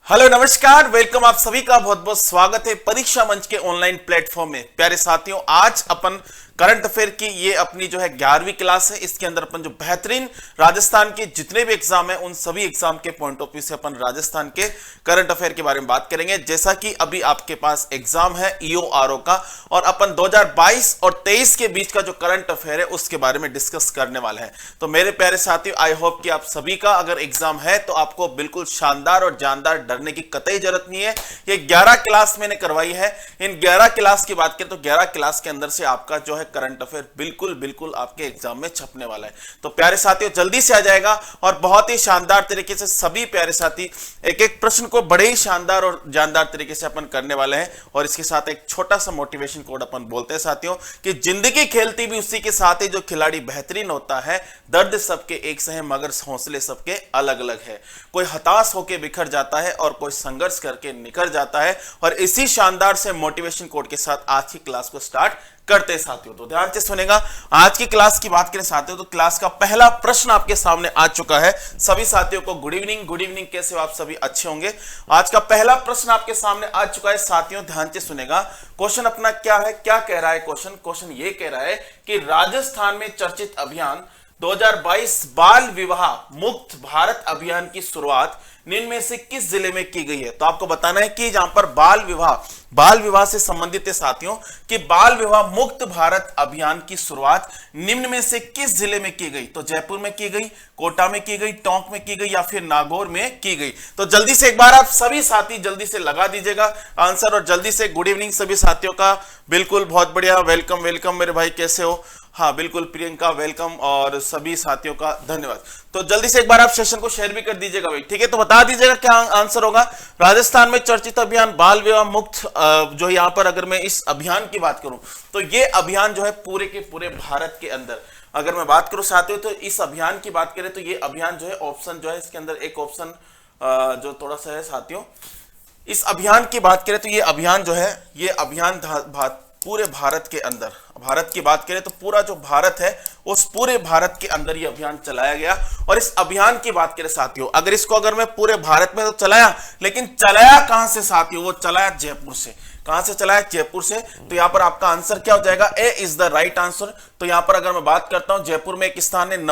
Hello नमस्कार, welcome. आप सभी का बहुत बहुत स्वागत है परीक्षा मंच के ऑनलाइन प्लेटफॉर्म में। प्यारे साथियों, आज अपन करंट अफेयर की ये अपनी जो है 11वीं क्लास है। इसके अंदर अपन जो बेहतरीन राजस्थान के जितने भी एग्जाम है उन सभी एग्जाम के पॉइंट ऑफ व्यू से अपन राजस्थान के करंट अफेयर के बारे में बात करेंगे। जैसा कि अभी आपके पास एग्जाम है ईओआरओ का, और अपन 2022 और 23 के बीच का जो करंट अफेयर है उसके बारे में डिस्कस करने वाले हैं। तो मेरे प्यारे साथियों, आई होप कि आप सभी का अगर एग्जाम है तो आपको बिल्कुल शानदार और जानदार, डरने की कतई जरूरत नहीं है। ये 11 क्लास मैंने करवाई है। इन 11 क्लास की बात करें तो 11 क्लास के अंदर से आपका जो है करंट अफेयर बिल्कुल आपके एग्जाम में छपने वाला है। तो प्यारे साथियों, जल्दी से आ जाएगा और बहुत ही शानदार तरीके से सभी प्यारे साथी एक एक प्रश्न को बड़े ही शानदार और जानदार तरीके से अपन करने वाले हैं। और इसके साथ एक छोटा सा मोटिवेशन कोड अपन बोलते हैं साथियों कि जिंदगी खेलती भी उसी के साथ ही जो खिलाड़ी बेहतरीन होता है। दर्द सबके एक से है मगर हौसले सबके अलग अलग है। कोई हताश होकर बिखर जाता है और कोई संघर्ष करके निखर जाता है। और इसी शानदार से मोटिवेशन कोड के साथ आज की क्लास को स्टार्ट करते हैं साथियों। तो ध्यान से सुनेगा। आज की क्लास की बात करें साथियों तो क्लास का पहला प्रश्न आपके सामने आ चुका है। सभी साथियों को गुड इवनिंग। गुड इवनिंग, कैसे हो आप सभी? अच्छे होंगे। आज का पहला प्रश्न आपके सामने आ चुका है साथियों, ध्यान से सुनेगा। क्वेश्चन अपना क्या है, क्या कह रहा है क्वेश्चन ये कह रहा है कि राजस्थान में चर्चित अभियान 2022 बाल विवाह मुक्त भारत अभियान की शुरुआत निम्न में से किस जिले में की गई है? तो आपको बताना है कि जहां पर बाल विवाह से संबंधित है साथियों कि बाल विवाह मुक्त भारत अभियान की शुरुआत निम्न में से किस जिले में की गई? तो जयपुर में की गई, कोटा में की गई, टोंक में की गई या फिर नागौर में की गई? तो जल्दी से एक बार आप सभी साथी जल्दी से लगा दीजिएगा आंसर। और जल्दी से गुड इवनिंग सभी साथियों का। बिल्कुल, बहुत बढ़िया, वेलकम मेरे भाई, कैसे हो? हाँ बिल्कुल, प्रियंका वेलकम, और सभी साथियों का धन्यवाद। तो जल्दी से एक बार आप सेशन को शेयर भी कर दीजिएगा भाई, ठीक है? तो बता दीजिएगा क्या आंसर होगा। राजस्थान में चर्चित अभियान बाल विवाह मुक्त, जो यहाँ पर अगर मैं इस अभियान की बात करूं तो ये अभियान जो है पूरे के पूरे भारत के अंदर अगर मैं बात करूं साथियों तो इस अभियान की बात करें तो ये अभियान जो है ऑप्शन जो है इसके अंदर एक ऑप्शन जो थोड़ा सा है साथियों, इस अभियान की बात करें तो ये अभियान जो है ये अभियान पूरे भारत के अंदर, भारत की बात करें तो पूरा जो भारत है उस पूरे भारत के अंदर ये अभियान चलाया गया। और इस अभियान की बात करें साथियों, अगर मैं पूरे भारत में तो चलाया, लेकिन चलाया कहां से साथियों? वो चलाया जयपुर से। कहां से चलाया? जयपुर से। तो यहां पर आपका आंसर क्या हो जाएगा? ए इज द राइट आंसर। तो यहां पर अगर मैं बात करता हूं जयपुर में एक स्थान है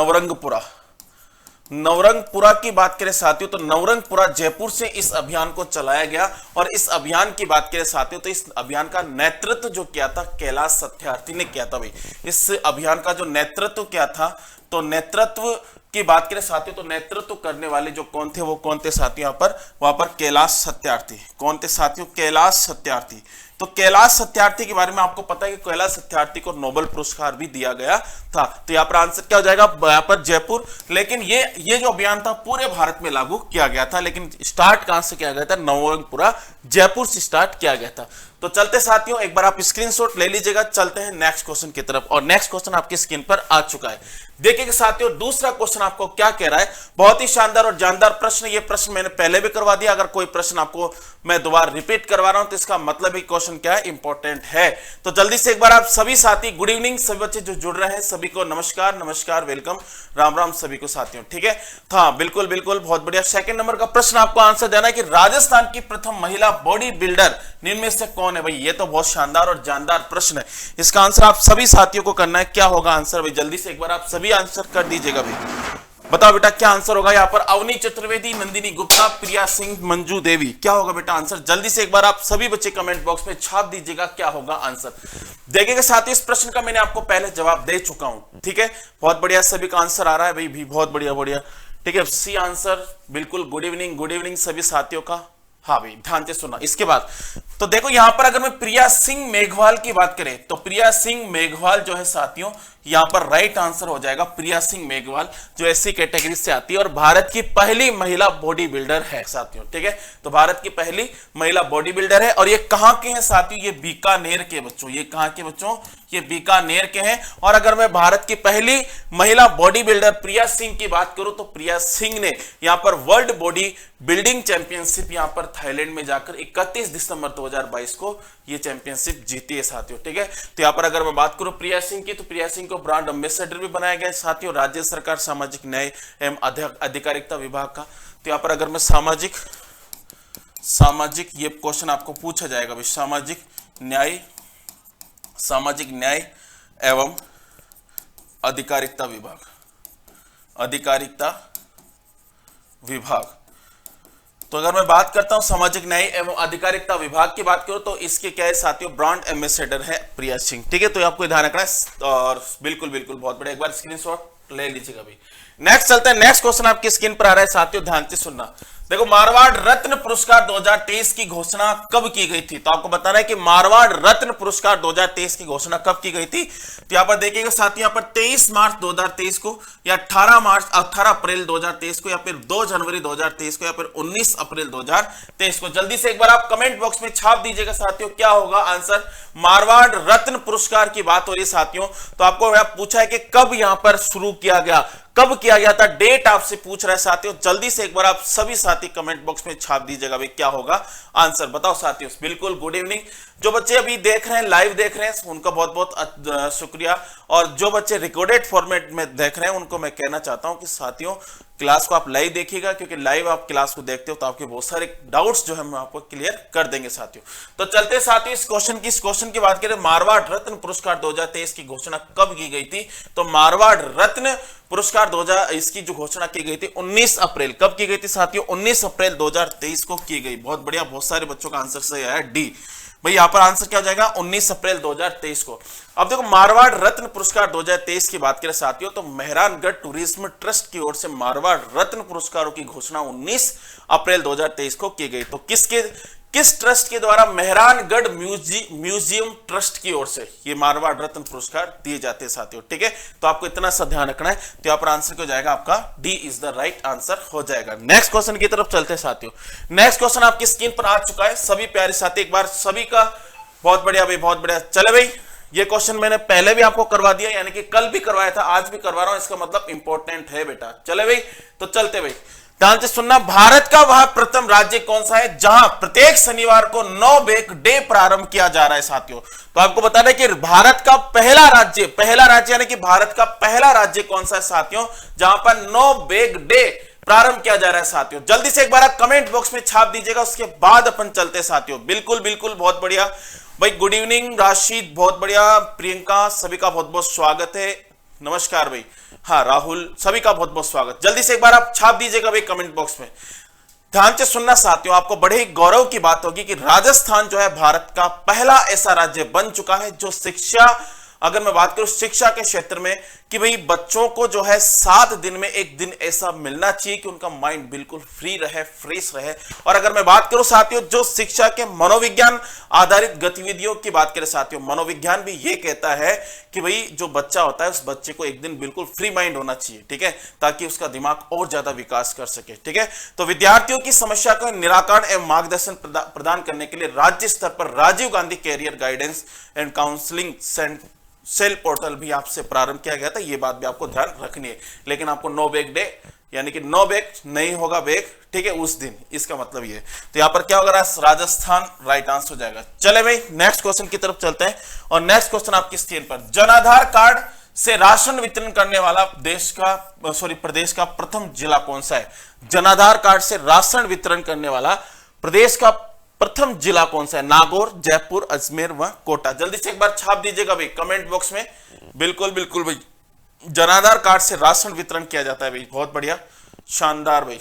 नवरंगपुरा की बात करें साथियों तो नवरंगपुरा जयपुर से इस अभियान को चलाया गया। और इस अभियान की बात करें साथियों तो इस अभियान का नेतृत्व जो किया था कैलाश सत्यार्थी ने किया था भाई। इस अभियान का जो नेतृत्व किया था, तो नेतृत्व की बात करें साथियों तो नेतृत्व करने वाले जो कौन थे, वो कौन थे साथियों? वहां पर कैलाश सत्यार्थी। कौन थे साथियों? कैलाश सत्यार्थी। तो कैलाश सत्यार्थी के बारे में आपको पता है कि कैलाश सत्यार्थी को नोबेल पुरस्कार भी दिया गया था। तो यहाँ पर आंसर क्या हो जाएगा? यहाँ पर जयपुर। लेकिन ये जो अभियान था पूरे भारत में लागू किया गया था, लेकिन स्टार्ट कहां से किया गया था? नवरंगपुरा जयपुर से स्टार्ट किया गया था। तो चलते साथियों, एक बार आप स्क्रीनशॉट ले लीजिएगा। चलते हैं नेक्स्ट क्वेश्चन की तरफ, और नेक्स्ट क्वेश्चन आपकी स्क्रीन पर आ चुका है। देखिए साथियों, दूसरा क्वेश्चन आपको क्या कह रहा है। बहुत ही शानदार और जानदार प्रश्न। ये प्रश्न मैंने पहले भी करवा दिया। अगर कोई प्रश्न आपको मैं दोबारा रिपीट करवा रहा हूं तो इसका मतलब ही क्वेश्चन क्या है? इंपॉर्टेंट है। तो जल्दी से एक बार आप सभी साथी गुड इवनिंग, सभी बच्चे जो जुड़ रहे हैं सभी को नमस्कार, वेलकम, राम राम सभी को साथियों, ठीक है? हाँ बिल्कुल, बहुत बढ़िया। सेकंड नंबर का प्रश्न आपको आंसर देना है कि राजस्थान की प्रथम महिला बॉडी बिल्डर निम्न में से कौन है? भाई ये तो बहुत शानदार और जानदार प्रश्न है। इसका आंसर आप सभी साथियों को करना है। क्या होगा आंसर भाई? जल्दी से एक बार आप सभी आंसर कर दीजिएगा भाई। बताओ बेटा क्या आंसर होगा? यहाँ पर अवनी चतुर्वेदी, नंदिनी गुप्ता, प्रिया सिंह, मंजू देवी। क्या होगा बेटा आंसर? जल्दी से एक बार आप सभी बच्चे कमेंट बॉक्स में छाप दीजिएगा क्या होगा आंसर। देखिएगा साथियों, इस प्रश्न का मैंने आपको पहले जवाब दे चुका हूं, ठीक है? बहुत बढ़िया, सभी का आंसर आ रहा है भाई भी, बहुत बढ़िया, ठीक है? सी आंसर बिल्कुल। गुड इवनिंग सभी साथियों का। हाँ भाई ध्यान से सुना। इसके बाद तो देखो यहां पर अगर मैं प्रिया सिंह मेघवाल की बात करें तो प्रिया सिंह मेघवाल जो है साथियों यहां पर राइट आंसर हो जाएगा। प्रिया सिंह मेघवाल जो एससी कैटेगरी से आती है और भारत की पहली महिला बॉडी बिल्डर है साथियों, ठीक है? तो भारत की पहली महिला बॉडी बिल्डर है। और ये कहां के हैं साथियों? ये बीकानेर के बच्चों। ये कहां के बच्चों? ये बीकानेर के हैं। और अगर मैं भारत की पहली महिला बॉडी बिल्डर प्रिया सिंह की बात करूं तो प्रिया सिंह ने यहां पर वर्ल्ड बॉडी बिल्डिंग चैंपियनशिप यहां पर थाईलैंड में जाकर 31 दिसंबर 2022 को ये चैंपियनशिप जीती है साथियों, ठीक है? तो यहां पर अगर मैं बात करूं प्रिया सिंह की तो प्रिया सिंह को ब्रांड एम्बेसडर भी बनाया गया है साथियों राज्य सरकार सामाजिक न्याय एवं अधिकारिता विभाग का। तो यहां पर अगर मैं सामाजिक सामाजिक, ये क्वेश्चन आपको पूछा जाएगा भाई, सामाजिक न्याय एवं अधिकारिता विभाग। तो अगर मैं बात करता हूं सामाजिक न्याय एवं अधिकारिता विभाग की बात करूं तो इसके क्या है साथियों, ब्रांड एम्बेसडर है प्रिया सिंह। ठीक है, तो आपको ध्यान रखना है और बिल्कुल बहुत बढ़िया, एक बार स्क्रीनशॉट ले लीजिएगा भाई। नेक्स्ट चलते हैं, नेक्स्ट क्वेश्चन आपकी स्क्रीन पर आ रहा है साथियों, ध्यान से सुनना। देखो, मारवाड़ रत्न पुरस्कार 2023 की घोषणा कब की गई थी? तो आपको बताना है कि मारवाड़ रत्न पुरस्कार 2023 की घोषणा कब की गई थी। तो यहां पर देखिएगा साथियों, यहां पर 23 मार्च 2023 को या 18 अप्रैल 2023 को या फिर 2 जनवरी 2023 को या फिर 19 अप्रैल 2023 को। जल्दी से एक बार आप कमेंट बॉक्स में छाप दीजिएगा साथियों, क्या होगा आंसर। मारवाड़ रत्न पुरस्कार की बात हो रही है साथियों, तो आपको पूछा है कि कब यहां पर शुरू किया गया, कब किया गया था, डेट आपसे पूछ रहा है साथियों। जल्दी से एक बार आप सभी साथी कमेंट बॉक्स में छाप दीजिएगा भाई, क्या होगा आंसर, बताओ साथियों। बिल्कुल, गुड इवनिंग। जो बच्चे अभी देख रहे हैं, लाइव देख रहे हैं, उनका बहुत बहुत शुक्रिया, और जो बच्चे रिकॉर्डेड फॉर्मेट में देख रहे हैं उनको मैं कहना चाहता हूं कि साथियों क्लास को आप लाइव देखिएगा, क्योंकि लाइव आप क्लास को देखते हो तो आपके बहुत सारे डाउट्स जो है हम आपको क्लियर कर देंगे साथियों। तो चलते साथियों इस क्वेश्चन की बात करें, मारवाड़ रत्न पुरस्कार 2023 की घोषणा कब की गई थी? तो मारवाड़ रत्न पुरस्कार 2000 इसकी जो घोषणा की गई थी 19 अप्रैल, कब की गई थी साथियों? 19 अप्रैल 2023 को की गई। बहुत बढ़िया, बहुत सारे बच्चों का आंसर सही आया डी भाई। यहां पर आंसर क्या हो जाएगा? 19 अप्रैल 2023 को। अब देखो, मारवाड़ रत्न पुरस्कार 2023 की बात करें साथियों, तो मेहरानगढ़ टूरिज्म ट्रस्ट की ओर से मारवाड़ रत्न पुरस्कारों की घोषणा 19 अप्रैल 2023 को की गई। तो किस ट्रस्ट के द्वारा? मेहरानगढ़ म्यूजियम ट्रस्ट की ओर से ये मारवाड़ रत्न पुरस्कार दिए जाते हैं साथियों। ठीक है, तो आपको इतना सा ध्यान रखना है। तो यहां पर आंसर क्या हो जाएगा आपका? D is the right answer हो जाएगा। नेक्स्ट क्वेश्चन की तरफ चलते हैं साथियों। नेक्स्ट क्वेश्चन आपकी स्क्रीन पर आ चुका है सभी प्यारे साथी, एक बार सभी का बहुत बढ़िया भाई, बहुत बढ़िया। चले भाई, ये क्वेश्चन मैंने पहले भी आपको करवा दिया, यानी कि कल भी करवाया था, आज भी करवा रहा हूं, इसका मतलब इंपॉर्टेंट है बेटा। चले भाई, तो चलते भाई, ध्यान से सुनना। भारत का वह प्रथम राज्य कौन सा है जहां प्रत्येक शनिवार को नो बेक डे प्रारंभ किया जा रहा है साथियों? तो आपको बताना है कि भारत का पहला राज्य यानी कि भारत का पहला राज्य कौन सा है साथियों, जहां पर नो बेक डे प्रारंभ किया जा रहा है साथियों। जल्दी से एक बार आप कमेंट बॉक्स में छाप दीजिएगा, उसके बाद अपन चलते हैं साथियों। बिल्कुल, बहुत बढ़िया भाई, गुड इवनिंग राशिद, बहुत बढ़िया। प्रियंका, सभी का बहुत बहुत स्वागत है, नमस्कार भाई। हाँ राहुल, सभी का बहुत बहुत स्वागत। जल्दी से एक बार आप छाप दीजिएगा भाई कमेंट बॉक्स में। ध्यान से सुनना साथियों, आपको बड़े ही गौरव की बात होगी कि राजस्थान जो है भारत का पहला ऐसा राज्य बन चुका है जो शिक्षा, अगर मैं बात करूं शिक्षा के क्षेत्र में, कि भाई बच्चों को जो है 7 दिन में एक दिन ऐसा मिलना चाहिए कि उनका माइंड बिल्कुल फ्री रहे, फ्रेश रहे। और अगर मैं बात करूं साथियों जो शिक्षा के मनोविज्ञान आधारित गतिविधियों की बात करें साथियों, मनोविज्ञान भी ये कहता है कि भाई जो बच्चा होता है उस बच्चे को एक दिन बिल्कुल फ्री माइंड होना चाहिए, ठीक है, ताकि उसका दिमाग और ज्यादा विकास कर सके। ठीक है, तो विद्यार्थियों की समस्या का निराकरण एवं मार्गदर्शन प्रदान करने के लिए राज्य स्तर पर Rajiv Gandhi career guidance and counselling cell portal भी आपसे प्रारंभ किया गया था, ये बात भी आपको ध्यान रखनी है। लेकिन आपको नो बेक डे, यानी कि नो बेक नहीं होगा बेक, ठीक है, उस दिन, इसका मतलब ये। तो यहां पर क्या होगा? राजस्थान राइट आंसर हो जाएगा। चले भाई नेक्स्ट क्वेश्चन की तरफ चलते हैं, और नेक्स्ट क्वेश्चन आपकी स्क्रीन पर, जनाधार कार्ड से राशन वितरण करने वाला प्रदेश का प्रथम जिला कौन सा है? जनाधार कार्ड से राशन वितरण करने वाला प्रदेश का प्रथम जिला कौन सा है? नागौर, जयपुर, अजमेर व कोटा। जल्दी से एक बार छाप दीजिएगा भाई कमेंट बॉक्स में। बिल्कुल भाई, जनाधार कार्ड से राशन वितरण किया जाता है भाई, बहुत बढ़िया, शानदार भाई।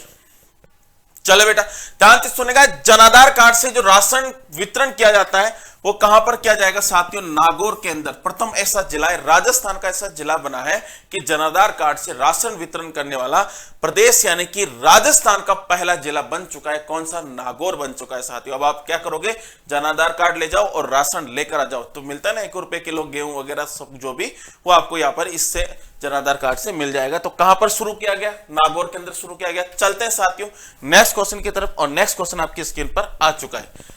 चलो बेटा ध्यान से सुनेगा, जनाधार कार्ड से जो राशन वितरण किया जाता है वो कहां पर किया जाएगा साथियों? नागौर के अंदर प्रथम ऐसा जिला है, राजस्थान का ऐसा जिला बना है कि जनाधार कार्ड से राशन वितरण करने वाला प्रदेश यानी कि राजस्थान का पहला जिला बन चुका है। कौन सा? नागौर बन चुका है साथियों। अब आप क्या करोगे? जनाधार कार्ड ले जाओ और राशन लेकर आ जाओ, तो मिलता है ना 1 रुपए किलो गेहूं वगैरह सब जो भी, वो आपको यहाँ पर इससे जनाधार कार्ड से मिल जाएगा। तो कहां पर शुरू किया गया? नागौर के अंदर शुरू किया गया। चलते हैं साथियों नेक्स्ट क्वेश्चन की तरफ, और नेक्स्ट क्वेश्चन आपकी स्क्रीन पर आ चुका है।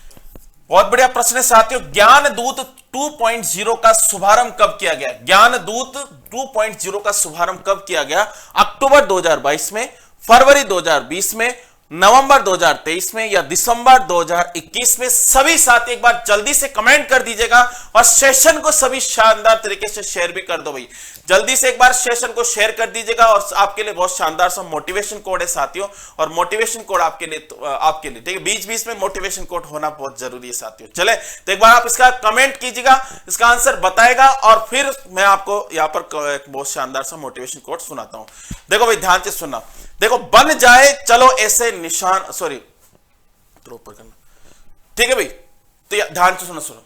बहुत बढ़िया प्रश्न है साथियों, ज्ञान दूत 2.0 का शुभारंभ कब किया गया? ज्ञान दूत 2.0 का शुभारंभ कब किया गया? अक्टूबर 2022 में, फरवरी 2020 में, नवंबर 2023 में या दिसंबर 2021 में, सभी साथी एक बार जल्दी से कमेंट कर दीजिएगा और सेशन को सभी शानदार तरीके से शेयर भी कर दो भाई। जल्दी से एक बार सेशन को शेयर कर दीजिएगा और आपके लिए बहुत शानदार सा मोटिवेशन कोड है साथियों, और मोटिवेशन कोड आपके लिए ठीक है, बीच बीच में मोटिवेशन कोड होना बहुत जरूरी है साथियों। चले तो एक बार आप इसका कमेंट कीजिएगा, इसका आंसर बताएगा और फिर मैं आपको यहाँ पर एक बहुत शानदार सा मोटिवेशन कोड सुनाता हूं। देखो भाई ध्यान से सुनना, देखो बन जाए चलो ऐसे निशान, सॉरी ऊपर करना, ठीक है भाई, तो ध्यान से सुनो,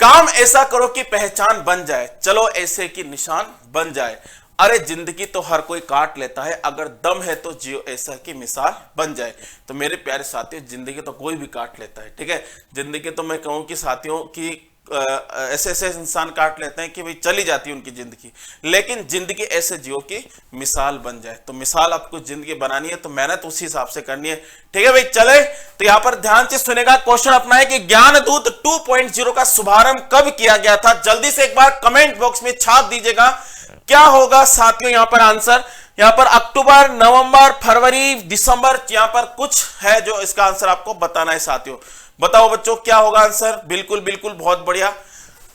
काम ऐसा करो कि पहचान बन जाए, चलो ऐसे की निशान बन जाए, अरे जिंदगी तो हर कोई काट लेता है, अगर दम है तो जियो ऐसा की मिसाल बन जाए। तो मेरे प्यारे साथियों, जिंदगी तो कोई भी काट लेता है, ठीक है, जिंदगी तो मैं कहूं कि साथियों की ऐसे ऐसे इंसान काट लेते हैं कि भाई चली जाती है उनकी जिंदगी, लेकिन जिंदगी ऐसे जियो की मिसाल बन जाए। तो मिसाल आपको जिंदगी बनानी है तो मेहनत उसी हिसाब से करनी है, ठीक है भाई। चले तो यहां पर ध्यान से सुनेगा, क्वेश्चन अपना है कि ज्ञानदूत 2.0 का शुभारंभ कब किया गया था? जल्दी से एक बार कमेंट बॉक्स में छाप दीजिएगा, क्या होगा साथियों यहां पर आंसर। यहां पर अक्टूबर, नवंबर, फरवरी, दिसंबर, यहां पर कुछ है जो इसका आंसर आपको बताना है साथियों। बताओ बच्चों क्या होगा आंसर? बिल्कुल बिल्कुल, बहुत बढ़िया।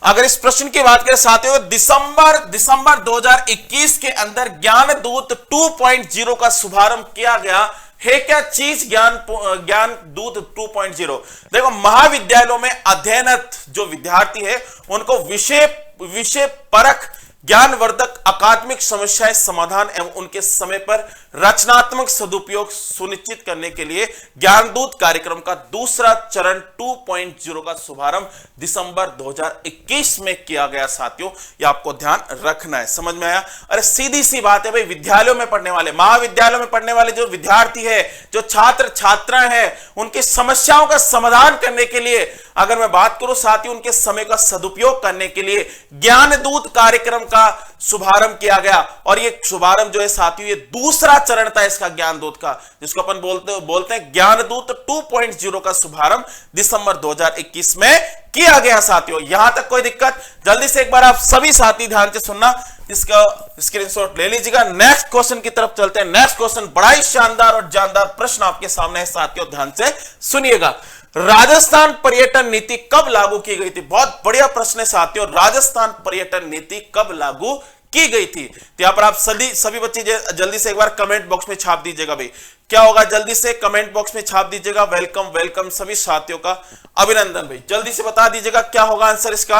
अगर इस प्रश्न की बात करें साथियों, दिसंबर 2021 के अंदर ज्ञानदूत 2.0 का शुभारंभ किया गया है। क्या चीज ज्ञानदूत 2.0? देखो महाविद्यालयों में अध्ययनरत जो विद्यार्थी है उनको विषय परख ज्ञानवर्धक अकादमिक समस्याएं समाधान एवं उनके समय पर रचनात्मक सदुपयोग सुनिश्चित करने के लिए ज्ञानदूत कार्यक्रम का दूसरा चरण 2.0 का शुभारंभ दिसंबर 2021 में किया गया साथियों। ये आपको ध्यान रखना है, समझ में आया? अरे सीधी सी बात है भाई, विद्यालयों में पढ़ने वाले, महाविद्यालयों में पढ़ने वाले जो विद्यार्थी है, जो छात्र छात्राएं हैं, उनकी समस्याओं का समाधान करने के लिए, अगर मैं बात करूं साथियों, उनके समय का सदुपयोग करने के लिए ज्ञानदूत कार्यक्रम का शुभारंभ किया गया। और ये शुभारंभ जो है साथियों, ये दूसरा चरण था इसका ज्ञानदूत का, जिसको अपन बोलते हैं ज्ञानदूत 2.0 का शुभारंभ दिसंबर 2021 में किया गया साथियों। यहां तक कोई दिक्कत? जल्दी से एक बार आप सभी साथी ध्यान से सुनना, इसका स्क्रीनशॉट ले लीजिएगा। नेक्स्ट क्वेश्चन की तरफ चलते हैं। नेक्स्ट क्वेश्चन बड़ा ही शानदार और जानदार प्रश्न आपके सामने है साथियों, ध्यान से सुनिएगा। राजस्थान पर्यटन नीति कब लागू की गई थी? बहुत बढ़िया प्रश्न है साथियों, राजस्थान पर्यटन नीति कब लागू की गई थी? तो यहां पर आप सभी बच्चे जल्दी से एक बार कमेंट बॉक्स में छाप दीजिएगा भाई, क्या होगा? जल्दी से कमेंट बॉक्स में छाप दीजिएगा। वेलकम वेलकम सभी साथियों का अभिनंदन भाई, जल्दी से बता दीजिएगा क्या होगा आंसर इसका।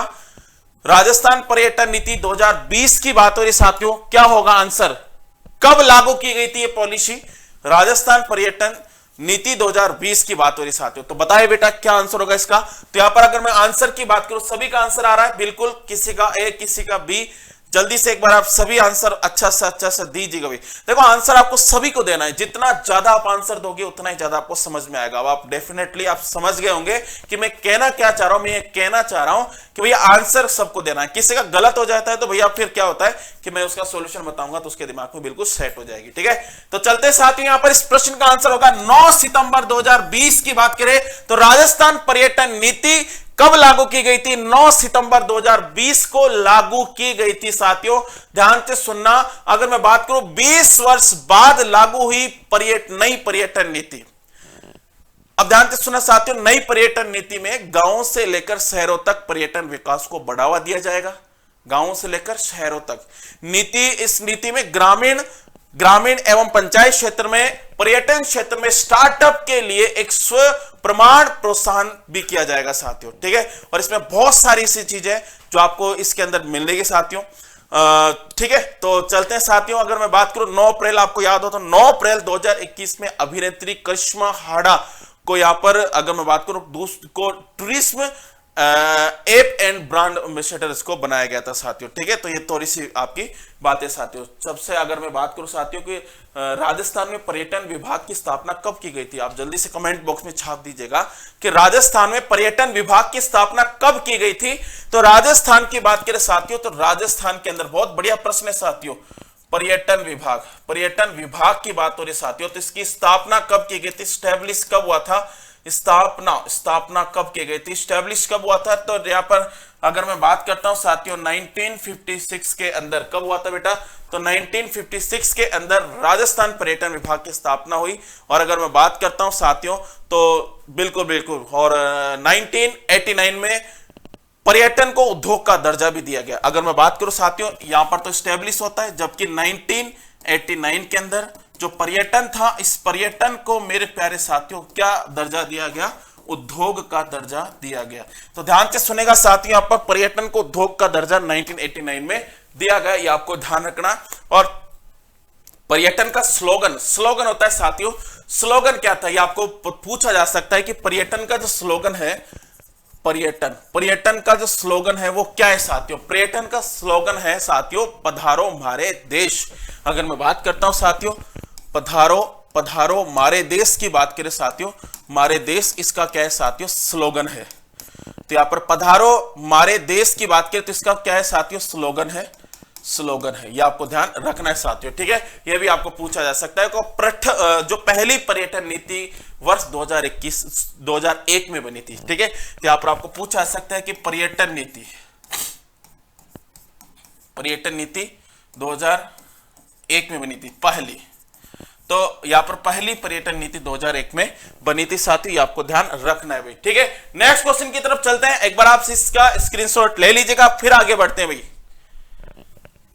राजस्थान पर्यटन नीति 2020 की बात हो रही साथियों, क्या होगा आंसर? कब लागू की गई थी ये पॉलिसी? राजस्थान पर्यटन नीति 2020 की बात हो रही साथियों। तो बताइए बेटा क्या आंसर होगा इसका। तो यहां पर अगर मैं आंसर की बात करूं, सभी का आंसर आ रहा है बिल्कुल, किसी का ए किसी का बी। जल्दी से एक बार आप सभी आंसर अच्छा सा दीजिएगा भाई। देखो आंसर आपको सभी को देना है, जितना ज्यादा आप आंसर दोगे उतना ही ज्यादा आपको समझ में आएगा। अब आप डेफिनेटली आप समझ गए होंगे कि मैं कहना क्या चाह रहा हूं। मैं ये कहना चाह रहा हूं कि भैया आंसर सबको देना है, किसी का गलत हो जाता है तो भैया फिर क्या होता है कि मैं उसका सोल्यूशन बताऊंगा तो उसके दिमाग में बिल्कुल सेट हो जाएगी, ठीक है। तो चलते साथियों, यहां पर इस प्रश्न का आंसर होगा 9 सितंबर 2020 की बात करें तो राजस्थान पर्यटन नीति कब लागू की गई थी? 9 सितंबर 2020 को लागू की गई थी साथियों, ध्यान से सुनना। अगर मैं बात करूं 20 वर्ष बाद लागू हुई नई पर्यटन नीति। अब ध्यान से सुनना साथियों, नई पर्यटन नीति में गांवों से लेकर शहरों तक पर्यटन विकास को बढ़ावा दिया जाएगा। गांवों से लेकर शहरों तक इस नीति में ग्रामीण एवं पंचायत क्षेत्र में, पर्यटन क्षेत्र में स्टार्टअप के लिए एक स्व प्रमाण प्रोत्साहन भी किया जाएगा साथियों, ठीक है। और इसमें बहुत सारी ऐसी चीजें जो आपको इसके अंदर मिलेगी साथियों, ठीक है। तो चलते हैं साथियों, अगर मैं बात करूं 9 अप्रैल, आपको याद हो तो 9 अप्रैल 2021 में अभिनेत्री करिश्मा हाडा को यहां पर, अगर मैं बात करूं, को tourism app and brand ambassador इसको बनाया गया था साथियों, ठीक है। तो ये थोड़ी सी आपकी बातें साथियों। सबसे अगर मैं बात करूं साथियों कि राजस्थान में पर्यटन विभाग की स्थापना कब की गई थी, आप जल्दी से कमेंट बॉक्स में छाप दीजिएगा कि राजस्थान में पर्यटन विभाग की स्थापना कब की गई थी। तो राजस्थान की बात करें साथियों तो राजस्थान के अंदर बहुत बढ़िया प्रश्न है साथियों, पर्यटन विभाग की बात हो रही साथियों, तो इसकी स्थापना कब की गई थी, स्टैब्लिश कब हुआ था? स्थापना कब की गई थी, स्टैब्लिश कब हुआ था? तो यहाँ पर अगर मैं बात करता हूं साथियों 1956 के अंदर कब हुआ था बेटा? तो 1956 के अंदर राजस्थान पर्यटन विभाग की स्थापना हुई। और अगर मैं बात करता हूं साथियों तो बिल्कुल और 1989 में पर्यटन को उद्योग का दर्जा भी दिया गया। अगर मैं बात करूं साथियों यहां पर तो स्टैब्लिश होता है, जबकि 1989 के अंदर जो पर्यटन था, इस पर्यटन को मेरे प्यारे साथियों क्या दर्जा दिया गया? उद्योग का दर्जा दिया गया। तो ध्यान से सुनेगा साथियों, यहां पर पर्यटन को उद्योग का दर्जा 1989 में दिया गया, ये आपको ध्यान रखना। और पर्यटन का स्लोगन होता है साथियों, स्लोगन क्या था ये आपको पूछा जा सकता है कि पर्यटन का जो स्लोगन है, पर्यटन का जो स्लोगन है वो क्या है साथियों? पर्यटन का स्लोगन है साथियों पधारो मारे देश। अगर मैं बात करता हूं साथियों पधारो मारे देश की बात करें साथियों, मारे देश इसका क्या है साथियों? स्लोगन है। तो यहां पर पधारो मारे देश की बात करें तो इसका क्या है साथियों? स्लोगन है। यह आपको ध्यान रखना है साथियों, ठीक है? यह भी आपको पूछा जा सकता है। जो पहली पर्यटन नीति वर्ष 2001 में बनी थी, ठीक है? तो यहां पर आपको पूछा जा सकता है कि पर्यटन नीति 2001 में बनी थी पहली। तो यहां पर पहली पर्यटन नीति 2001 में बनी थी साथियों, ये आपको ध्यान रखना है भाई, ठीक है? नेक्स्ट क्वेश्चन की तरफ चलते हैं। एक बार आप इसका स्क्रीनशॉट ले लीजिएगा, फिर आगे बढ़ते हैं भाई।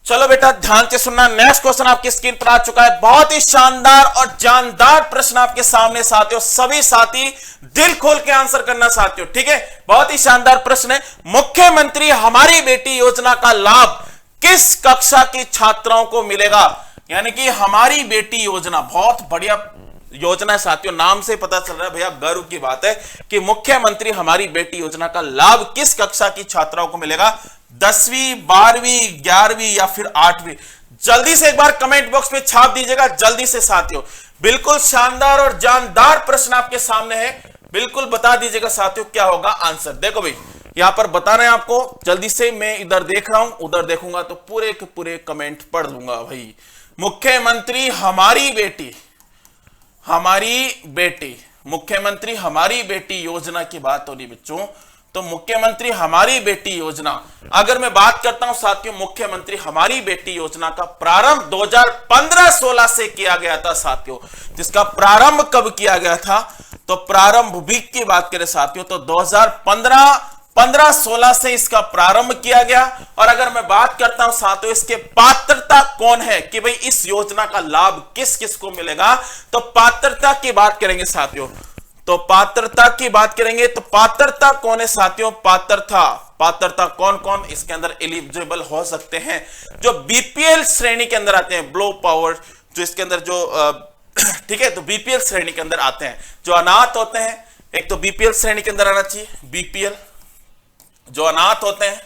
चलो बेटा ध्यान से सुनना, नेक्स्ट क्वेश्चन आपकी स्क्रीन पर आ चुका है। बहुत ही शानदार और जानदार प्रश्न आपके सामने साथियों, सभी साथी दिल खोल के आंसर करना साथियों, ठीक है? बहुत ही शानदार प्रश्न है। मुख्यमंत्री हमारी बेटी योजना का लाभ किस कक्षा की छात्राओं को मिलेगा? यानी कि हमारी बेटी योजना बहुत बढ़िया योजना है साथियों, नाम से पता चल रहा है भैया, गर्व की बात है कि मुख्यमंत्री हमारी बेटी योजना का लाभ किस कक्षा की छात्राओं को मिलेगा? 10वीं 12वीं 11वीं या फिर 8वीं? जल्दी से एक बार कमेंट बॉक्स में छाप दीजिएगा जल्दी से साथियों। बिल्कुल शानदार और जानदार प्रश्न आपके सामने है, बिल्कुल बता दीजिएगा साथियों क्या होगा आंसर। देखो भाई यहां पर बताना है आपको, जल्दी से मैं इधर देख रहा हूं, उधर देखूंगा तो पूरे के पूरे कमेंट पढ़ लूंगा भाई। मुख्यमंत्री हमारी बेटी योजना की बात हो रही बच्चों, तो मुख्यमंत्री हमारी बेटी योजना, अगर मैं बात करता हूं साथियों मुख्यमंत्री हमारी बेटी योजना का प्रारंभ 2015-16 से किया गया था साथियों। जिसका प्रारंभ कब किया गया था? तो प्रारंभ भी की बात करें साथियों तो 2015-16 से इसका प्रारंभ किया गया। और अगर मैं बात करता हूं साथियों इसके पात्रता कौन है कि भाई इस योजना का लाभ किस किस को मिलेगा, तो पात्रता की बात करेंगे साथियों, तो पात्रता की बात करेंगे तो पात्रता कौन है साथियों? पात्रता कौन कौन इसके अंदर एलिजिबल हो सकते हैं? जो बीपीएल श्रेणी के अंदर आते हैं, ब्लो पावर जो इसके अंदर जो ठीक है, तो बीपीएल श्रेणी के अंदर आते हैं। जो अनाथ होते हैं, एक तो बीपीएल श्रेणी के अंदर आना चाहिए, बीपीएल जो अनाथ होते हैं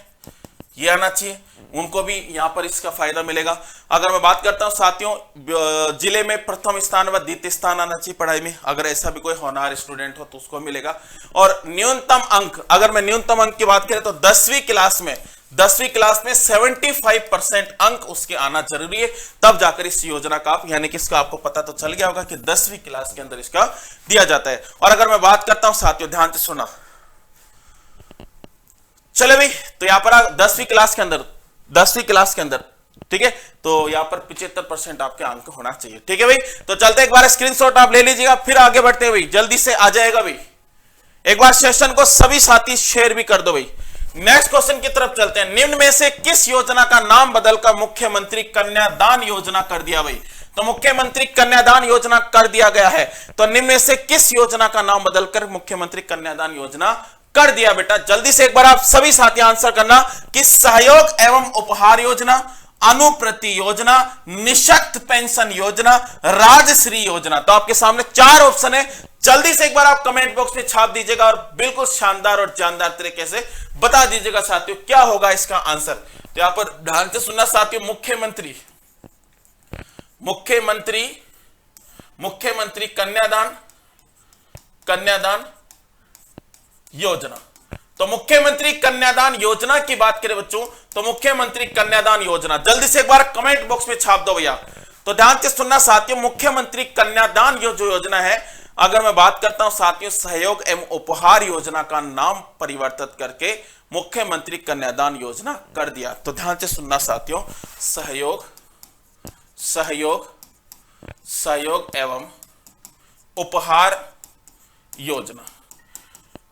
ये आना चाहिए, उनको भी यहां पर इसका फायदा मिलेगा। अगर मैं बात करता हूं साथियों जिले में प्रथम स्थान व द्वितीय स्थान आना चाहिए पढ़ाई में, अगर ऐसा भी कोई होनहार स्टूडेंट हो तो उसको मिलेगा। और न्यूनतम अंक, अगर मैं न्यूनतम अंक की बात करें तो 10वीं क्लास में 75% अंक उसके आना जरूरी है, तब जाकर इस योजना का आप यानी कि इसका आपको पता तो चल गया होगा कि 10वीं क्लास के अंदर इसका दिया जाता है। और अगर मैं बात करता हूं साथियों ध्यान से सुना, चले भाई, तो यहां पर 10वीं क्लास के अंदर ठीक है, तो यहां पर 75% आपके अंक होना चाहिए, ठीक है भाई। तो चलते एक बार स्क्रीनशॉट आप ले लीजिएगा, फिर आगे बढ़ते हैं भाई, जल्दी से आ जाएगा भाई। एक बार सेशन को सभी साथी शेयर भी कर दो भाई। नेक्स्ट क्वेश्चन की तरफ चलते हैं। निम्न में से किस योजना का नाम बदलकर मुख्यमंत्री कन्यादान योजना कर दिया भाई? तो मुख्यमंत्री कन्यादान योजना कर दिया गया है, तो निम्न में से किस योजना का नाम बदलकर मुख्यमंत्री कन्यादान योजना कर दिया बेटा? जल्दी से एक बार आप सभी साथी आंसर करना कि सहयोग एवं उपहार योजना, अनुप्रति योजना, निःशक्त पेंशन योजना, राजश्री योजना। तो आपके सामने 4 ऑप्शन है, जल्दी से एक बार आप कमेंट बॉक्स में छाप दीजिएगा और बिल्कुल शानदार और जानदार तरीके से बता दीजिएगा साथियों क्या होगा इसका आंसर। तो यहां पर ध्यान से सुनना साथियों, मुख्यमंत्री कन्यादान योजना। तो मुख्यमंत्री कन्यादान योजना की बात करें बच्चों, तो मुख्यमंत्री कन्यादान योजना, जल्दी से एक बार कमेंट बॉक्स में छाप दो भैया। तो ध्यान से सुनना साथियों, मुख्यमंत्री कन्यादान जो योजना है अगर मैं बात करता हूं साथियों सहयोग एवं उपहार योजना का नाम परिवर्तित करके मुख्यमंत्री कन्यादान योजना कर दिया। तो ध्यान से सुनना साथियों, सहयोग एवं उपहार योजना।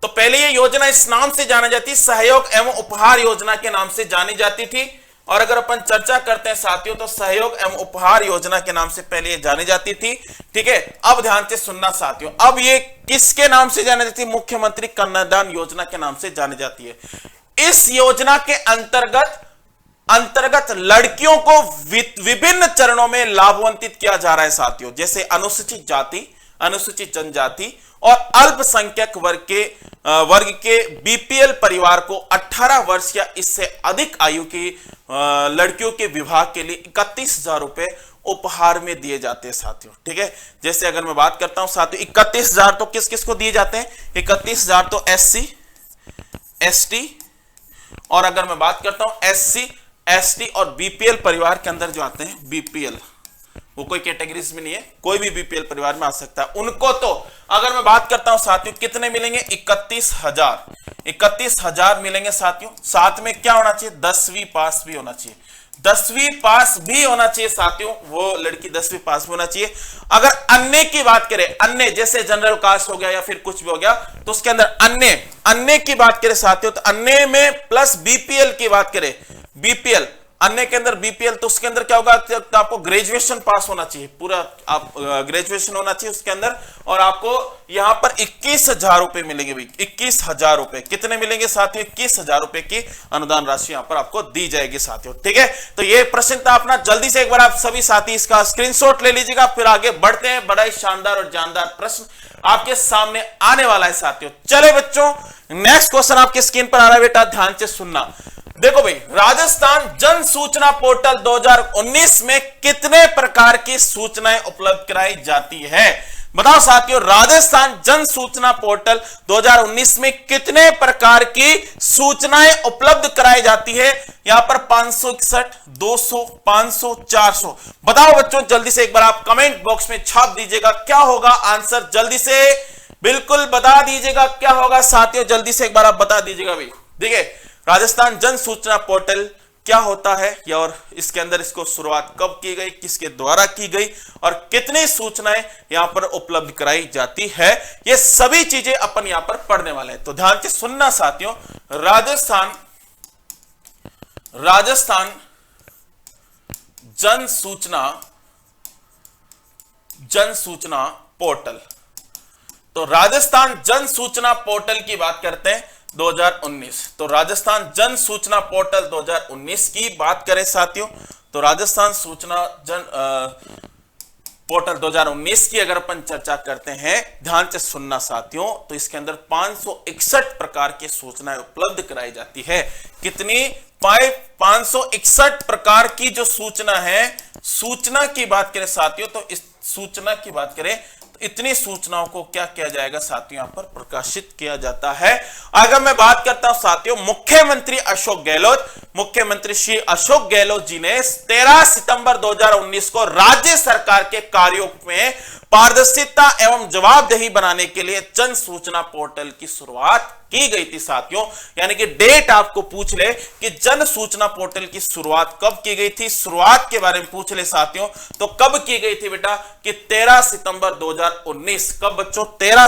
तो पहले ये योजना इस नाम से जानी जाती, सहयोग एवं उपहार योजना के नाम से जानी जाती थी। और अगर अपन चर्चा करते हैं साथियों तो सहयोग एवं उपहार योजना के नाम से पहले ये जानी जाती थी। ठीक है, अब ध्यान से सुनना साथियों, अब ये किसके नाम से जानी जाती है? मुख्यमंत्री कन्यादान योजना के नाम से जानी जाती है। इस योजना के अंतर्गत लड़कियों को विभिन्न चरणों में लाभान्वित किया जा रहा है साथियों, जैसे अनुसूचित जाति, अनुसूचित जनजाति और अल्पसंख्यक वर्ग के बीपीएल परिवार को 18 वर्ष या इससे अधिक आयु की लड़कियों के विवाह के लिए 31,000 रुपए उपहार में दिए जाते हैं साथियों। ठीक है, जैसे अगर मैं बात करता हूं साथियों 31,000 तो किस किस को दिए जाते हैं? 31,000 तो SC ST, और अगर मैं बात करता हूं SC ST और बीपीएल परिवार के अंदर जो आते हैं, बीपीएल वो कोई कैटेगरीज में नहीं है, कोई भी बीपीएल परिवार में आ सकता है, उनको तो अगर मैं बात करता हूं साथियों कितने मिलेंगे? 31,000 मिलेंगे साथियों। साथ में क्या होना चाहिए? 10वीं पास भी होना चाहिए, 10वीं पास भी होना चाहिए साथियों, वो लड़की 10वीं पास भी होना चाहिए। अगर अन्य की बात करें, अन्य जैसे जनरल कास्ट हो गया या फिर कुछ भी हो गया, तो उसके अंदर अन्य की बात करें साथियों तो अन्य में प्लस बीपीएल की बात करें, बीपीएल अन्य के अंदर बीपीएल, तो उसके अंदर क्या होगा? तो आपको ग्रेजुएशन पास होना चाहिए, पूरा आप ग्रेजुएशन होना चाहिए उसके अंदर, और आपको यहां पर 21,000 रुपए मिलेंगे भाई, 21,000 रुपए। कितने मिलेंगे साथियों? 21,000 रुपए की अनुदान राशि यहां पर आपको दी जाएगी साथियों। ठीक है, तो ये प्रश्न था अपना, जल्दी से एक बार आप सभी साथी इसका स्क्रीनशॉट ले लीजिएगा, फिर आगे बढ़ते हैं। बड़ा ही शानदार और जानदार प्रश्न आपके सामने आने वाला है साथियों। चले बच्चों, नेक्स्ट क्वेश्चन आपकी स्क्रीन पर आ रहा है बेटा, ध्यान से सुनना। देखो भाई, राजस्थान जन सूचना पोर्टल 2019 में कितने प्रकार की सूचनाएं उपलब्ध कराई जाती है? बताओ साथियों, राजस्थान जन सूचना पोर्टल 2019 में कितने प्रकार की सूचनाएं उपलब्ध कराई जाती है? यहां पर 561, 200, 500, 400। बताओ बच्चों, जल्दी से एक बार आप कमेंट बॉक्स में छाप दीजिएगा, क्या होगा आंसर? जल्दी से बिल्कुल बता दीजिएगा क्या होगा साथियों, जल्दी से एक बार आप बता दीजिएगा भाई। देखिए, राजस्थान जन सूचना पोर्टल क्या होता है और इसके अंदर इसको शुरुआत कब की गई, किसके द्वारा की गई और कितनी सूचनाएं यहां पर उपलब्ध कराई जाती है, ये सभी चीजें अपन यहां पर पढ़ने वाले हैं। तो ध्यान से सुनना साथियों, राजस्थान जन सूचना पोर्टल। तो राजस्थान जन सूचना पोर्टल की बात करते हैं 2019। तो राजस्थान जन सूचना पोर्टल 2019 की बात करें साथियों, तो राजस्थान सूचना जन पोर्टल 2019 की अगर अपन चर्चा करते हैं, ध्यान से सुनना साथियों, तो इसके अंदर 561 प्रकार की सूचनाएं उपलब्ध कराई जाती है। कितनी? 561 प्रकार की जो सूचना है, सूचना की बात करें साथियों, तो इस सूचना की बात करें, इतनी सूचनाओं को क्या किया जाएगा साथियों? यहां पर प्रकाशित किया जाता है। अगर मैं बात करता हूं साथियों, मुख्यमंत्री श्री अशोक गहलोत जी ने 13 सितंबर 2019 को राज्य सरकार के कार्यों में पारदर्शिता एवं जवाबदेही बनाने के लिए जन सूचना पोर्टल की शुरुआत की गई थी साथियों। यानी कि डेट आपको पूछ ले कि जन सूचना पोर्टल की शुरुआत कब की गई थी, शुरुआत के बारे में पूछ ले साथियों, तो कब की गई थी बेटा? कि 13 सितंबर 2019। कब बच्चों? 13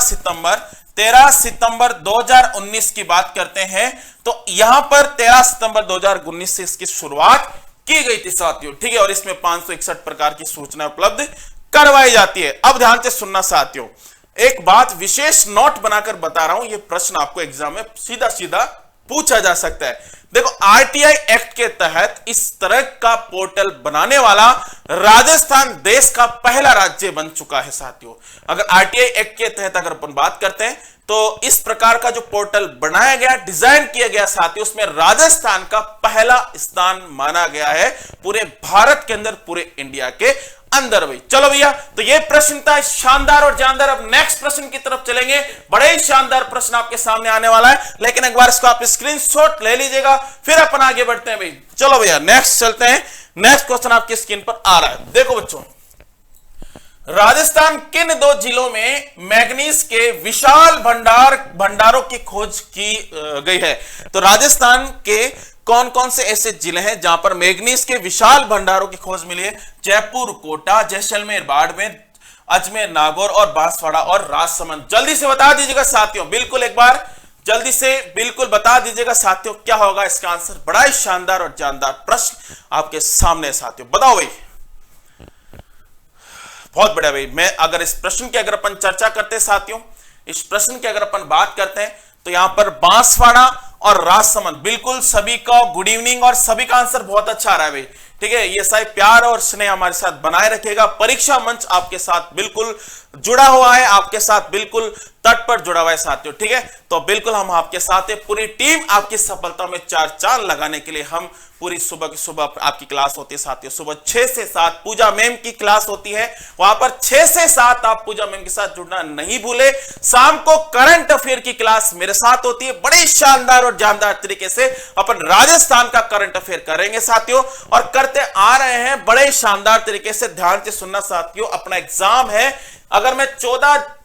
सितंबर 2019 की बात करते हैं, तो यहां पर 13 सितंबर 2019 से इसकी शुरुआत की गई थी साथियों। ठीक है, और इसमें 561 प्रकार की सूचना उपलब्ध करवाई जाती है। अब ध्यान से सुनना साथियों, एक बात विशेष नोट बनाकर बता रहा हूं, यह प्रश्न आपको एग्जाम में सीधा सीधा पूछा जा सकता है। देखो, आरटीआई एक्ट के तहत इस तरह का पोर्टल बनाने वाला राजस्थान देश का पहला राज्य बन चुका है साथियों। अगर आरटीआई एक्ट के तहत अगर अपन बात करते हैं, तो इस प्रकार का जो पोर्टल बनाया गया, डिजाइन किया गया साथियों, उसमें राजस्थान का पहला स्थान माना गया है पूरे भारत के अंदर, पूरे इंडिया के अंदर भाई। चलो भैया, तो ये प्रश्न था शानदार और जानदार। अब नेक्स्ट प्रश्न की तरफ चलेंगे, बड़े ही शानदार प्रश्न आपके सामने आने वाला है, लेकिन एक बार इसको आप स्क्रीनशॉट ले लीजिएगा, फिर अपन आगे बढ़ते हैं भाई। चलो भैया, नेक्स्ट चलते हैं। नेक्स्ट क्वेश्चन आपकी स्क्रीन पर आ रहा है, देखो बच्चों। राजस्थान किन दो जिलों में मैग्नीज के विशाल भंडारों की खोज की गई है? तो राजस्थान के कौन कौन से ऐसे जिले हैं जहां पर मैग्नीज के विशाल भंडारों की खोज मिली है? जयपुर, कोटा, जैसलमेर, बाड़मेर, अजमेर, नागौर और बांसवाड़ा और राजसमंद। जल्दी से बता दीजिएगा साथियों, बिल्कुल एक बार जल्दी से बिल्कुल बता दीजिएगा साथियों, क्या होगा इसका आंसर? बड़ा ही शानदार और जानदार प्रश्न आपके सामने साथियों, बताओ भाई। बहुत बढ़िया भाई। मैं अगर इस प्रश्न की अगर अपन चर्चा करते हैं साथियों, इस प्रश्न की अगर अपन बात करते हैं तो यहां पर बांसवाड़ा और राजसमंद, बिल्कुल सभी का गुड इवनिंग और सभी का आंसर बहुत अच्छा आ रहा है भाई। ठीक है, ये सारे प्यार और स्नेह हमारे साथ बनाए रखेगा। परीक्षा मंच आपके साथ बिल्कुल जुड़ा हुआ है, आपके साथ बिल्कुल तट पर जुड़ा हुआ है साथियों। ठीक है, तो बिल्कुल हम आपके साथ है, पूरी टीम आपकी सफलता में चार चांद लगाने के लिए हम पूरी सुबह की सुबह आपकी क्लास होती है साथियों। सुबह 6 से 7 पूजा मैम की क्लास होती है, वहां पर 6 से 7 आप पूजा मैम के साथ जुड़ना नहीं भूले। शाम को करंट अफेयर की क्लास मेरे साथ होती है, बड़ी शानदार और जानदार तरीके से अपन राजस्थान का करंट अफेयर करेंगे साथियों, और करते आ रहे हैं बड़े शानदार तरीके से। ध्यान से सुनना साथियों, अपना एग्जाम है, अगर मैं 14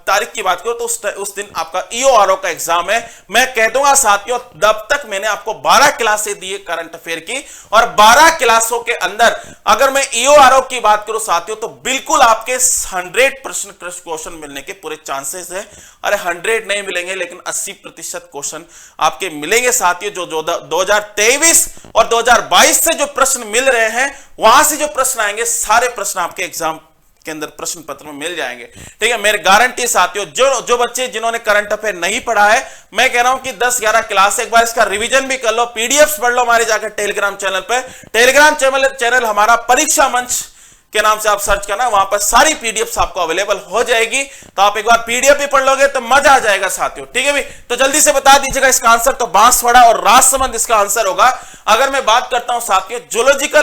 तारीख की बात करूं तो उस दिन आपका ईओआरओ का एग्जाम है। मैं कह दूंगा साथियों, तब तक मैंने आपको 12 क्लासें दी है करंट अफेयर की, और 12 क्लासों के अंदर अगर मैं ईओआरओ की बात करूं साथियों तो बिल्कुल आपके 100% क्वेश्चन मिलने के पूरे चांसेस है। अरे 100 नहीं मिलेंगे, लेकिन 80% क्वेश्चन आपके मिलेंगे साथियों। जो 2023 और 2022 से जो प्रश्न मिल रहे हैं, वहां से जो प्रश्न आएंगे, सारे प्रश्न आपके एग्जाम के अंदर प्रश्न पत्र में मिल जाएंगे। ठीक है, मेरी गारंटी साथियों, जो बच्चे जिन्होंने करंट अफेयर नहीं पढ़ा है, मैं कह रहा हूं कि 10-11 क्लास एक बार इसका रिवीजन भी कर लो, पीडीएफ्स पढ़ लो हमारे जाकर टेलीग्राम चैनल पे। टेलीग्राम चैनल हमारा परीक्षा मंच के नाम से आप सर्च करना, वहां पर सारी पीडीएफ्स आपको अवेलेबल हो जाएगी। तो आप एक बार पीडीएफ भी पढ़ लोगे तो मजा आ जाएगा साथियों। ठीक है भी, तो जल्दी से बता दीजिएगा इसका आंसर। तो बांसवाड़ा और राजसमंद इसका आंसर होगा। अगर मैं बात करता हूं साथियों जियोलॉजिकल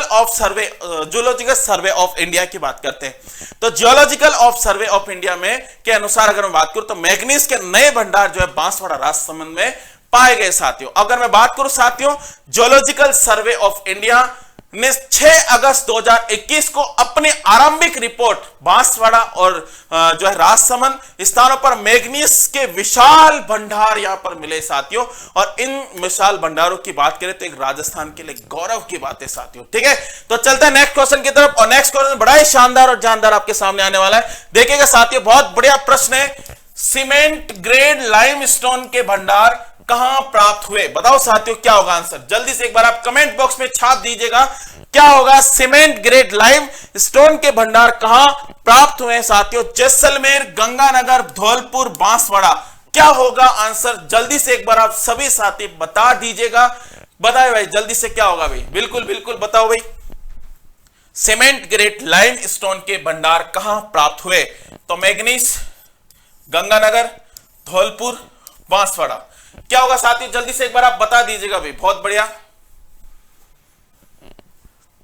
सर्वे ऑफ इंडिया की बात करते हैं, तो जियोलॉजिकल सर्वे ऑफ इंडिया में के अनुसार अगर मैं बात करूं तो मैग्नीज के नए भंडार जो है बांसवाड़ा राजसमंद में पाए गए साथियों। अगर मैं बात करूं साथियों, जियोलॉजिकल सर्वे ऑफ इंडिया ने 6 अगस्त 2021 को अपनी आरंभिक रिपोर्ट बांसवाड़ा और जो है राजसमंद स्थानों पर मैग्नीज के विशाल भंडार यहां पर मिले साथियों। और इन विशाल भंडारों की बात करें तो एक राजस्थान के लिए गौरव की बात है साथियों। ठीक है, तो चलते हैं नेक्स्ट क्वेश्चन की तरफ, और नेक्स्ट क्वेश्चन बड़ा ही शानदार और जानदार आपके सामने आने वाला है। देखिएगा साथियों, बहुत बढ़िया प्रश्न है। सीमेंट ग्रेड लाइमस्टोन के भंडार कहां प्राप्त हुए? बताओ साथियों, क्या होगा आंसर? जल्दी से एक बार आप कमेंट बॉक्स में छाप दीजिएगा, क्या होगा? सीमेंट ग्रेड लाइम स्टोन के भंडार कहां प्राप्त हुए साथियों? जैसलमेर, गंगानगर, धौलपुर, बांसवाड़ा। क्या होगा आंसर? जल्दी से एक बार आप सभी साथी बता दीजिएगा। बताए भाई जल्दी से, क्या होगा भाई? बिल्कुल बिल्कुल बताओ भाई। सीमेंट ग्रेड लाइम स्टोन के भंडार कहां प्राप्त हुए? तो मैग्नीज, गंगानगर, धौलपुर, बांसवाड़ा। क्या होगा साथियों? जल्दी से एक बार आप बता दीजिएगा भाई। बहुत बढ़िया,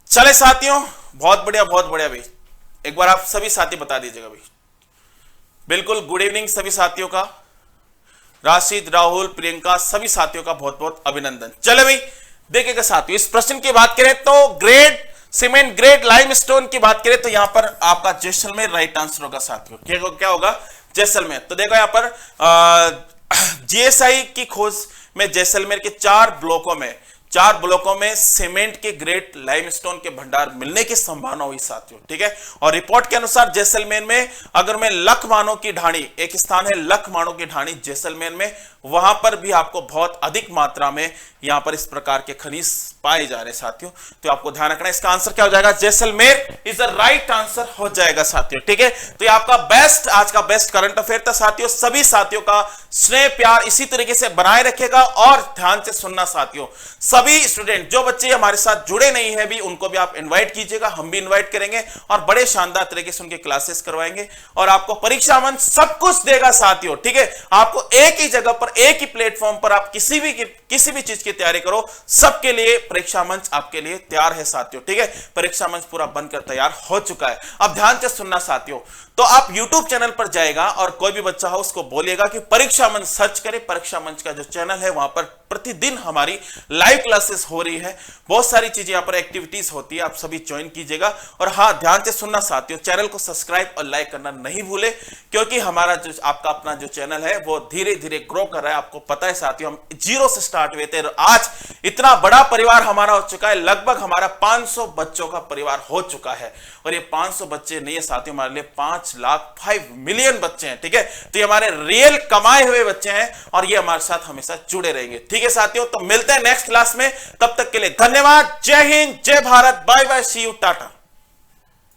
चले साथियों, बहुत बढ़िया भाई। एक बार आप सभी साथी बता दीजिएगा भाई। बिल्कुल गुड इवनिंग सभी साथियों का, राशिद, राहुल, प्रियंका, सभी साथियों का बहुत बहुत अभिनंदन। चले भाई, देखिएगा साथियों, इस प्रश्न की बात करें तो सीमेंट ग्रेड लाइमस्टोन की बात करें तो यहां पर आपका जैसलमेर राइट आंसर होगा साथियों। क्या होगा? जैसलमेर। तो देखो यहां पर जीएसआई की खोज में जैसलमेर के 4 ब्लॉकों में सीमेंट के ग्रेट लाइमस्टोन के भंडार मिलने की संभावना हुई साथियों। ठीक है, और रिपोर्ट के अनुसार जैसलमेर में अगर मैं लखमानो की ढाणी, एक स्थान है लखमानो की ढाणी जैसलमेर में, वहां पर भी आपको बहुत अधिक मात्रा में यहां पर इस प्रकार के खनिज पाए जा रहे साथियों। तो आपको ध्यान रखना, इसका आंसर क्या हो जाएगा? Jaisalmer is the right answer हो जाएगा साथियों। ठीक है, तो ये आपका बेस्ट, आज का बेस्ट करंट अफेयर था साथियों। सभी साथियों का स्नेह प्यार इसी तरीके से बनाए रखेगा, और ध्यान से सुनना साथियों, सभी स्टूडेंट जो बच्चे हमारे साथ जुड़े नहीं है भी, उनको भी आप इन्वाइट कीजिएगा, हम भी इन्वाइट करेंगे, और बड़े शानदार तरीके से उनके क्लासेस करवाएंगे, और आपको परीक्षा मंच सब कुछ देगा साथियों। ठीक है, आपको एक ही जगह पर, एक ही प्लेटफॉर्म पर आप किसी भी चीज की तैयारी करो, सबके लिए परीक्षा मंच आपके लिए तैयार है साथियों। ठीक है, परीक्षा मंच पूरा बनकर तैयार हो चुका है। अब ध्यान से सुनना साथियों, तो आप YouTube चैनल पर जाएगा और कोई भी बच्चा हो उसको बोलिएगा कि परीक्षा मंच सर्च करे। परीक्षा मंच का जो चैनल है वहां पर प्रतिदिन हमारी लाइव क्लासेस हो रही है, बहुत सारी चीजें यहाँ पर एक्टिविटीज होती है, आप सभी ज्वाइन कीजिएगा। और हाँ, ध्यान से सुनना साथियों, चैनल को सब्सक्राइब और लाइक करना नहीं भूले, क्योंकि हमारा जो आपका अपना जो चैनल है वो धीरे धीरे ग्रो कर रहा है। आपको पता है साथियों, हम 0 से स्टार्ट हुए थे और आज इतना बड़ा परिवार हमारा हो चुका है, लगभग हमारा 500 बच्चों का परिवार हो चुका है। और ये 500 बच्चे नहीं है साथियों, हमारे लिए 5 मिलियन बच्चे हैं, ठीक है। तो ये हमारे रियल कमाए हुए बच्चे हैं और ये हमारे साथ हमेशा जुड़े रहेंगे, ठीक है साथियों। तो मिलते हैं नेक्स्ट क्लास में, तब तक के लिए धन्यवाद। जय हिंद, जय Bharat, bye bye, see you, Tata.